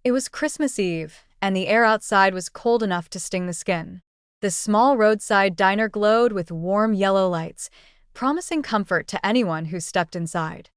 It was Christmas Eve, and the air outside was cold enough to sting the skin. The small roadside diner glowed with warm yellow lights, promising comfort to anyone who stepped inside.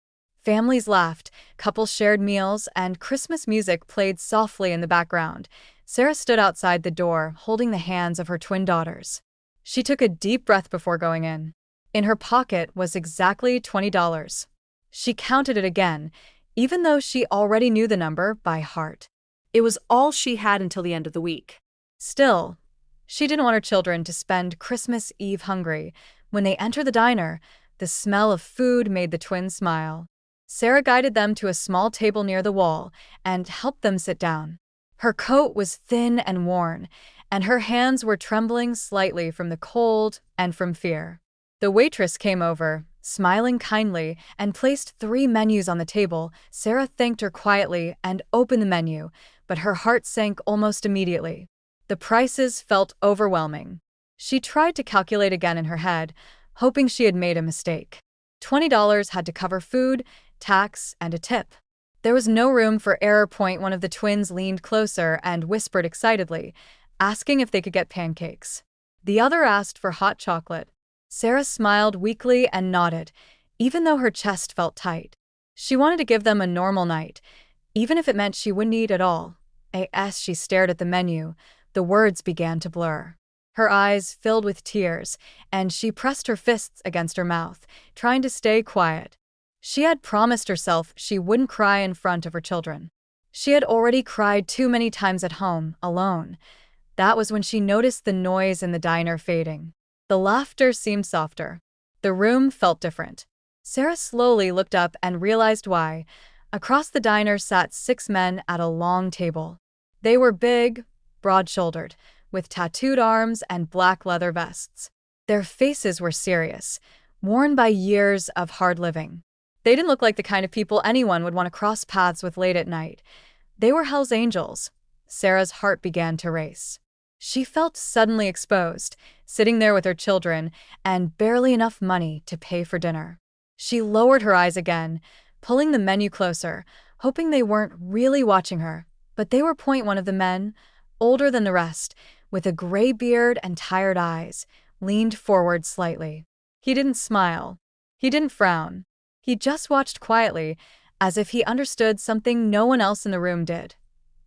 Families laughed, couples shared meals, and Christmas music played softly in the background. Sarah stood outside the door, holding the hands of her twin daughters. She took a deep breath before going in. In her pocket was exactly $20. She counted it again, even though she already knew the number by heart. It was all she had until the end of the week. Still, she didn't want her children to spend Christmas Eve hungry. When they entered the diner, the smell of food made the twins smile. Sarah guided them to a small table near the wall and helped them sit down. Her coat was thin and worn, and her hands were trembling slightly from the cold and from fear. The waitress came over, smiling kindly, and placed 3 menus on the table. Sarah thanked her quietly and opened the menu, but her heart sank almost immediately. The prices felt overwhelming. She tried to calculate again in her head, hoping she had made a mistake. $20 had to cover food, tax, and a tip. There was no room for error. One of the twins leaned closer and whispered excitedly, asking if they could get pancakes. The other asked for hot chocolate. Sarah smiled weakly and nodded, even though her chest felt tight. She wanted to give them a normal night, even if it meant she wouldn't eat at all. As she stared at the menu, the words began to blur. Her eyes filled with tears, and she pressed her fists against her mouth, trying to stay quiet. She had promised herself she wouldn't cry in front of her children. She had already cried too many times at home, alone. That was when she noticed the noise in the diner fading. The laughter seemed softer. The room felt different. Sarah slowly looked up and realized why. Across the diner sat 6 men at a long table. They were big, broad-shouldered, with tattooed arms and black leather vests. Their faces were serious, worn by years of hard living. They didn't look like the kind of people anyone would want to cross paths with late at night. They were Hell's Angels. Sarah's heart began to race. She felt suddenly exposed, sitting there with her children and barely enough money to pay for dinner. She lowered her eyes again, pulling the menu closer, hoping they weren't really watching her. But they were. One of the men, older than the rest, with a gray beard and tired eyes, leaned forward slightly. He didn't smile. He didn't frown. He just watched quietly, as if he understood something no one else in the room did.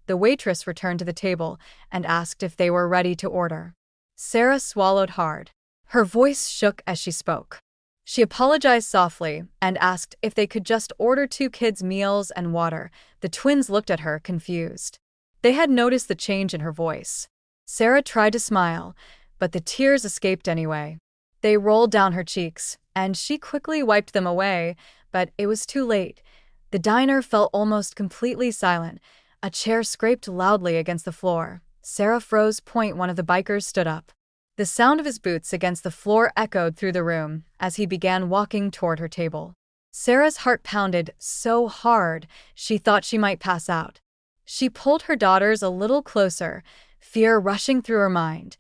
The waitress returned to the table and asked if they were ready to order. Sarah swallowed hard. Her voice shook as she spoke. She apologized softly and asked if they could just order 2 kids' meals and water. The twins looked at her, confused. They had noticed the change in her voice. Sarah tried to smile, but the tears escaped anyway. They rolled down her cheeks, and she quickly wiped them away, but it was too late. The diner felt almost completely silent. A chair scraped loudly against the floor. Sarah froze. One of the bikers stood up. The sound of his boots against the floor echoed through the room as he began walking toward her table. Sarah's heart pounded so hard she thought she might pass out. She pulled her daughters a little closer, fear rushing through her mind.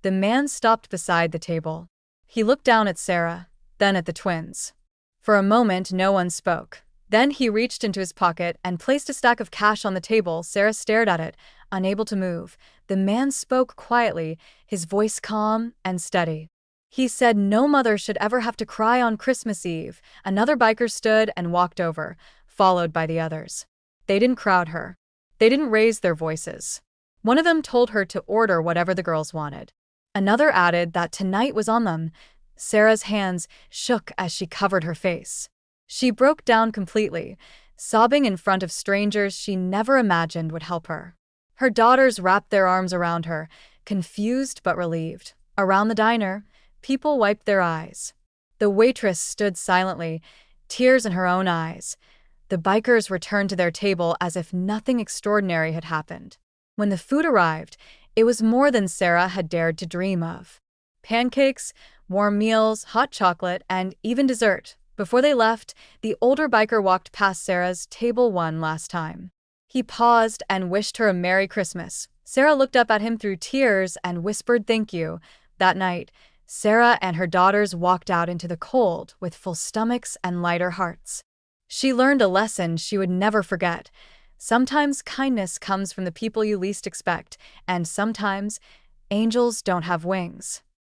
The man stopped beside the table. He looked down at Sarah, then at the twins. For a moment, no one spoke. Then he reached into his pocket and placed a stack of cash on the table. Sarah stared at it, unable to move. The man spoke quietly, his voice calm and steady. He said no mother should ever have to cry on Christmas Eve. Another biker stood and walked over, followed by the others. They didn't crowd her. They didn't raise their voices. One of them told her to order whatever the girls wanted. Another added that tonight was on them. Sarah's hands shook as she covered her face. She broke down completely, sobbing in front of strangers she never imagined would help her. Her daughters wrapped their arms around her, confused but relieved. Around the diner, people wiped their eyes. The waitress stood silently, tears in her own eyes. The bikers returned to their table as if nothing extraordinary had happened. When the food arrived, it was more than Sarah had dared to dream of. Pancakes, warm meals, hot chocolate, and even dessert. Before they left, the older biker walked past Sarah's table one last time. He paused and wished her a Merry Christmas. Sarah looked up at him through tears and whispered thank you. That night, Sarah and her daughters walked out into the cold with full stomachs and lighter hearts. She learned a lesson she would never forget. Sometimes kindness comes from the people you least expect, and sometimes angels don't have wings.